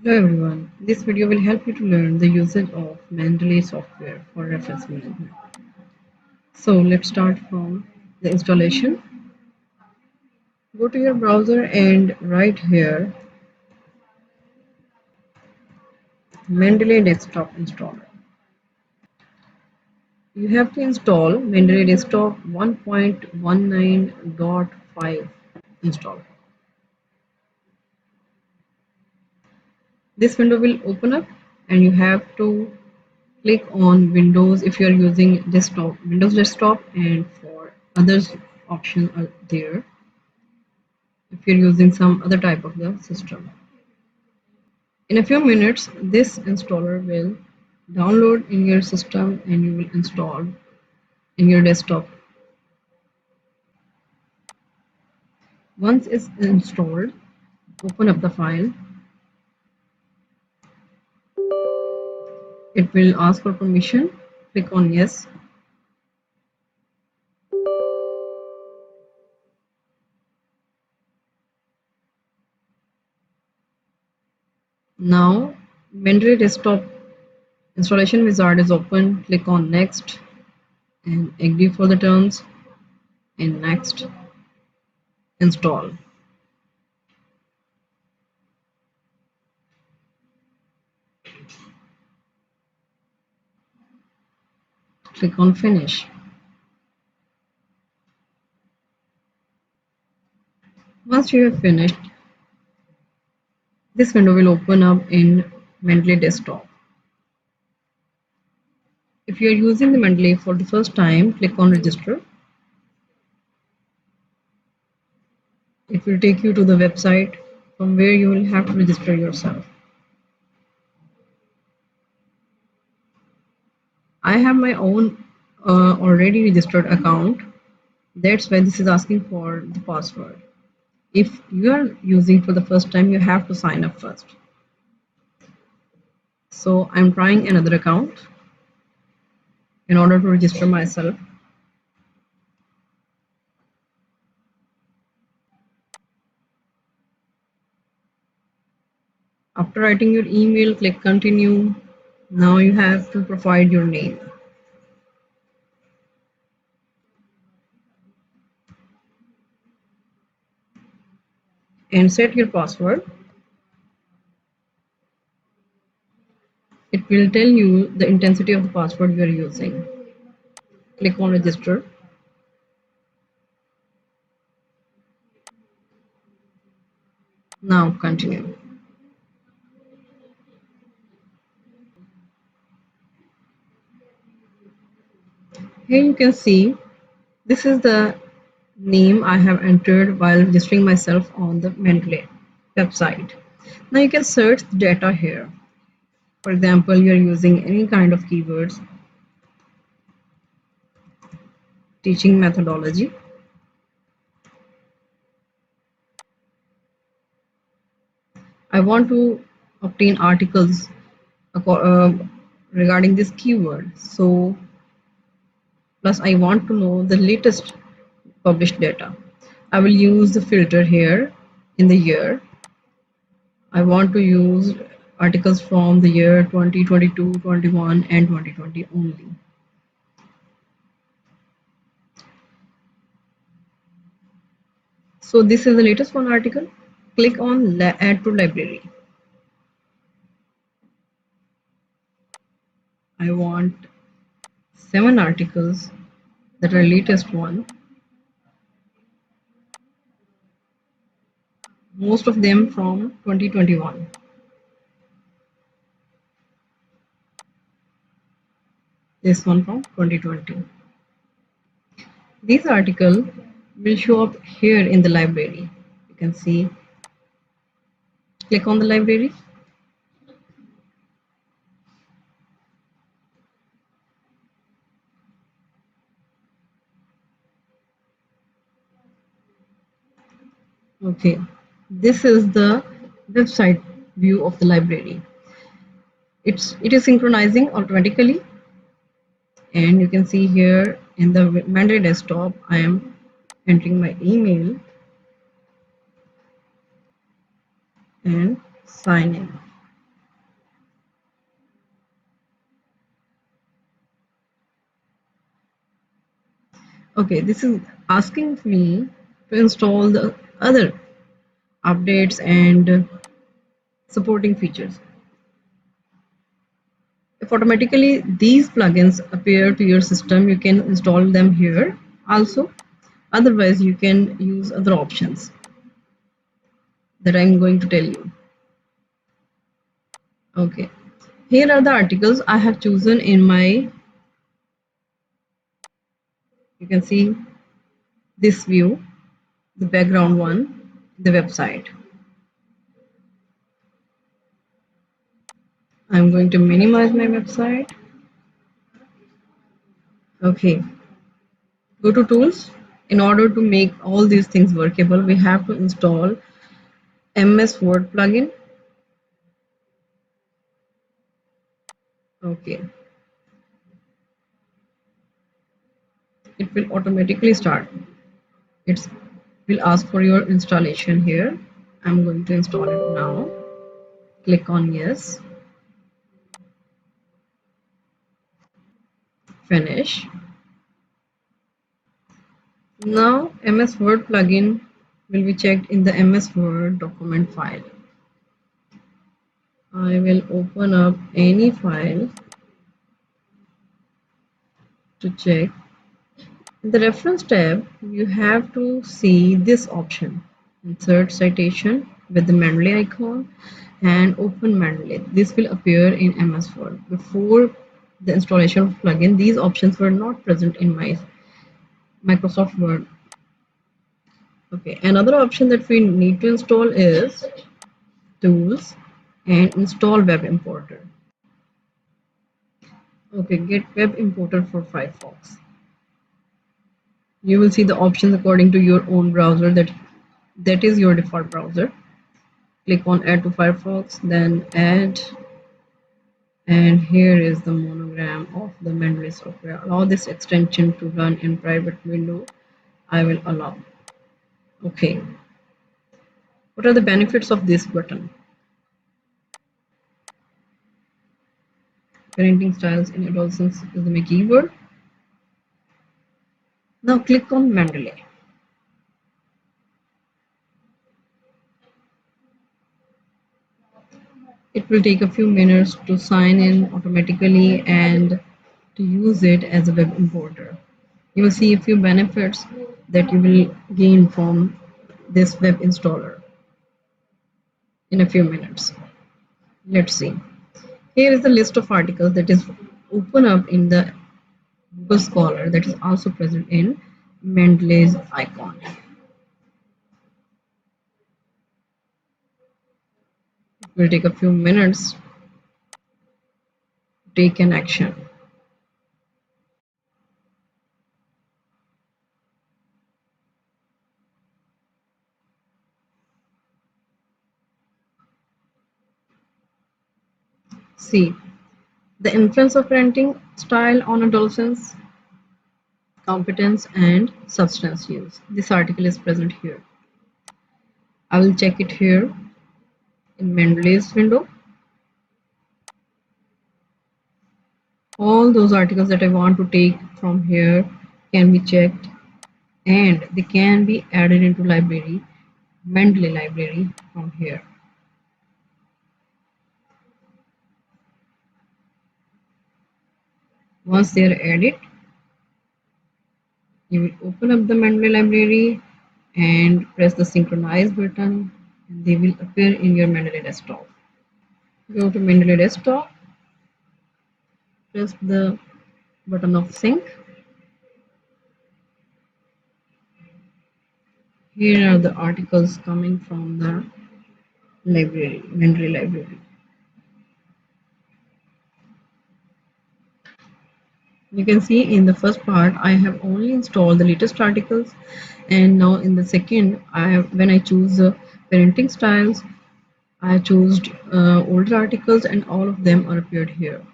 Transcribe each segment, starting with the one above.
Hello everyone, this video will help you to learn the usage of Mendeley software for reference management. So let's start from the installation. Go to your browser and write here Mendeley Desktop Installer. You have to install Mendeley Desktop 1.19.5 installer. This window will open up and you have to click on Windows if you are using Windows Desktop, and for others options are there if you're using some other type of the system. In a few minutes, this installer will download in your system and you will install in your desktop. Once it's installed, open up the file. It will ask for permission. Click on yes. Now, Mendeley Desktop installation wizard is open. Click on next and agree for the terms and next. Install. Click on finish. Once you have finished, this window will open up in Mendeley Desktop. If you are using the Mendeley for the first time, click on register. It will take you to the website from where you will have to register yourself. I have my own already registered account. That's why this is asking for the password. If you are using for the first time, you have to sign up first. So I'm trying another account in order to register myself. After writing your email, click continue. Now you have to provide your name. And set your password. It will tell you the intensity of the password you are using. Click on register. Now continue. Here you can see this is the name I have entered while registering myself on the Mendeley website. Now you can search the data here. For example, you are using any kind of keywords, teaching methodology. I want to obtain articles regarding this keyword. So, plus I want to know the latest published data. I will use the filter here in the year. I want to use articles from the year 2022, 21 and 2020 only. So this is the latest one article. Click on add to library. I want 7 articles that are latest one. Most of them from 2021. This one from 2020. These articles will show up here in the library. You can see. Click on the library. Okay, this is the website view of the library. It is synchronizing automatically, and you can see here in the Mendeley desktop I am entering my email and sign in. Okay, this is asking me to install the other updates and supporting features. If automatically these plugins appear to your system, you can install them here also. Otherwise, you can use other options that I'm going to tell you. Okay, here are the articles I have chosen in my, you can see this view, the background one, the website. I'm going to minimize my website. Okay, go to tools. In order to make all these things workable, we have to install MS Word plugin. Okay, it will automatically start. It will ask for your installation here. I'm going to install it now. Click on yes, finish. Now MS Word plugin will be checked in the MS Word document file. I will open up any file to check. In the reference tab, you have to see this option, insert citation with the Mendeley icon and open Mendeley. This will appear in MS Word. Before the installation of plugin, these options were not present in my Microsoft Word. Okay, another option that we need to install is tools and install web importer. Okay, get web importer for Firefox. You will see the options according to your own browser, that is your default browser. Click on add to Firefox, then add, and here is the monogram of the Mendeley software. Allow this extension to run in private window. I will allow. Okay, what are the benefits of this button? Parenting styles in adolescence is the main keyword. Now click on Mendeley. It will take a few minutes to sign in automatically and to use it as a web importer. You will see a few benefits that you will gain from this web installer in a few minutes. Let's see. Here is the list of articles that is open up in the Google Scholar that is also present in Mendeley's icon. It will take a few minutes to take an action. See, the influence of parenting style on adolescents, competence, and substance use. This article is present here. I will check it here in Mendeley's window. All those articles that I want to take from here can be checked and they can be added into library, Mendeley library from here. Once they are added, you will open up the Mendeley library and press the synchronize button and they will appear in your Mendeley desktop. Go to Mendeley desktop, press the button of sync. Here are the articles coming from the library, Mendeley library. You can see in the first part I have only installed the latest articles, and now in the second when I choose parenting styles, I chose older articles and all of them are appeared here.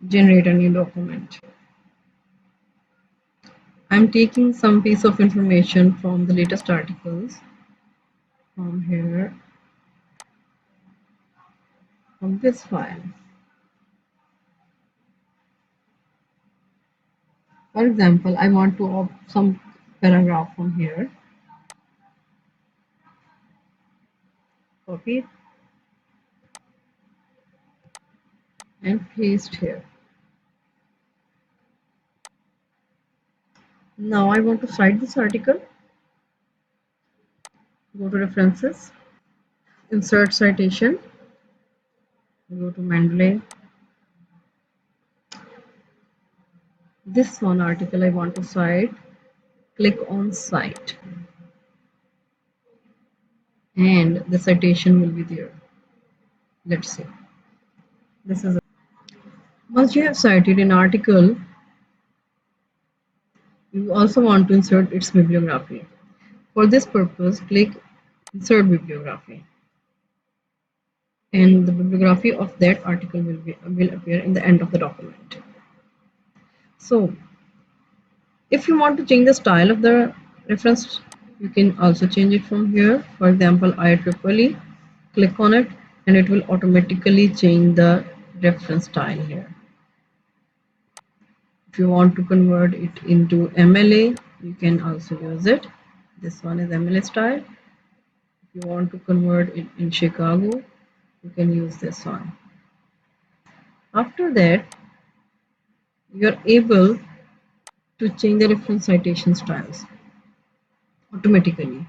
Generate a new document. I'm taking some piece of information from the latest articles from here, from this file. For example, I want to opt some paragraph from here. Copy and paste here. Now I want to cite this article. Go to references, insert citation, go to Mendeley. This one article I want to cite, click on cite, and the citation will be there. Let's see. This is once you have cited an article, you also want to insert its bibliography. For this purpose, click insert bibliography, and the bibliography of that article will appear in the end of the document. So if you want to change the style of the reference, you can also change it from here. For example, IEEE, click on it and it will automatically change the reference style here. If you want to convert it into MLA, you can also use it. This one is MLA style. If you want to convert it in Chicago, you can use this one. After that, you're able to change the reference citation styles automatically.